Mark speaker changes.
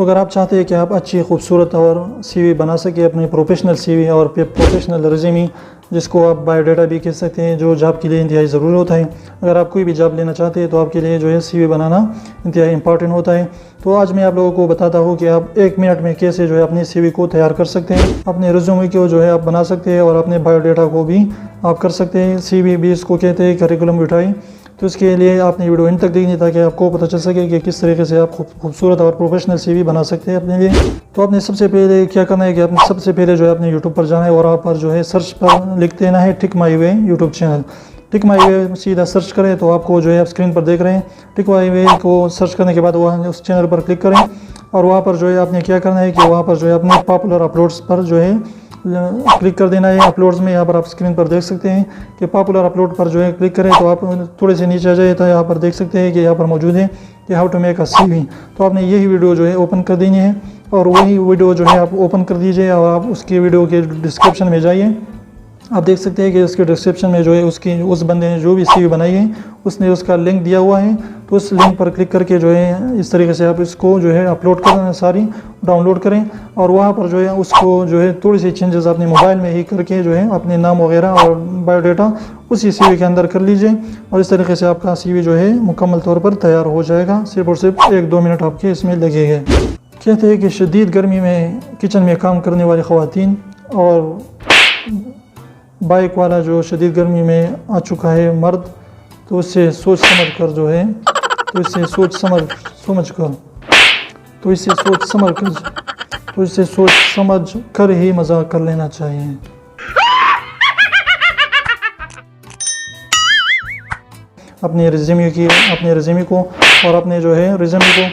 Speaker 1: तो अगर आप चाहते हैं कि आप अच्छी खूबसूरत और सीवी बना सकें, अपनी प्रोफेशनल सीवी और प्रोफेशनल रिज्यूमे, जिसको आप बायोडाटा भी कह सकते हैं, जो जॉब के लिए इंतहाई ज़रूरी होता है। अगर आप कोई भी जॉब लेना चाहते हैं तो आपके लिए जो है सीवी बनाना इंतहाई इंपॉर्टेंट होता है। तो आज मैं आप लोगों को बताता हूँ कि आप 1 मिनट में कैसे जो है अपनी सीवी को तैयार कर सकते हैं, अपने रिज्यूमे को जो है आप बना सकते हैं और अपने बायोडाटा को भी आप कर सकते हैं। सीवी भी इसको कहते हैं, करिकुलम विटाई। तो इसके लिए आपने वीडियो इन तक देखनी ताकि आपको पता चल सके कि किस तरीके से आप खूबसूरत और प्रोफेशनल सीवी बना सकते हैं अपने लिए। तो आपने सबसे पहले क्या करना है कि आपने सबसे पहले जो है अपने यूट्यूब पर जाना है और आप पर जो है सर्च पर लिख देना है टिक माई वे यूट्यूब चैनल। टिक माई वे सीधा सर्च करें तो आपको जो है आप स्क्रीन पर देख रहे हैं। टिक माई वे को सर्च करने के बाद वहाँ उस चैनल पर क्लिक करें और वहाँ पर जो है आपने क्या करना है कि वहाँ पर जो है अपने पॉपुलर अपलोड्स पर जो है क्लिक कर देना है। अपलोड्स में यहाँ पर आप स्क्रीन पर देख सकते हैं कि पॉपुलर अपलोड पर जो है क्लिक करें तो आप थोड़े से नीचे आ जाए तो यहाँ पर देख सकते हैं कि यहाँ पर मौजूद है कि how to make a CV. तो आपने यही वीडियो जो है ओपन कर देनी है और वही वीडियो जो है आप ओपन कर दीजिए और आप उसकी वीडियो के डिस्क्रिप्शन में जाइए। आप देख सकते हैं कि उसके डिस्क्रिप्शन में जो है उस बंदे ने जो भी सीवी बनाई है उसने उसका लिंक दिया हुआ है। तो उस लिंक पर क्लिक करके जो है इस तरीके से आप इसको जो है अपलोड करें, सारी डाउनलोड करें और वहाँ पर जो है उसको जो है थोड़ी सी चेंजेस अपने मोबाइल में ही करके जो है अपने नाम वगैरह और बायोडाटा उसी सीवी के अंदर कर लीजिए और इस तरीके से आपका सीवी जो है मुकम्मल तौर पर तैयार हो जाएगा। सिर्फ और सिर्फ 1-2 मिनट आपके इसमें लगेंगे। कहते हैं कि शदीद गर्मी में किचन में काम करने वाली ख़वातीन और बाइक वाला जो शदीद गर्मी में आ चुका है मर्द, तो उससे सोच समझ कर जो है तो इससे सोच समझ कर ही मजाक कर लेना चाहिए। अपने रिज्यूमे को और अपने जो है रिज्यूमे को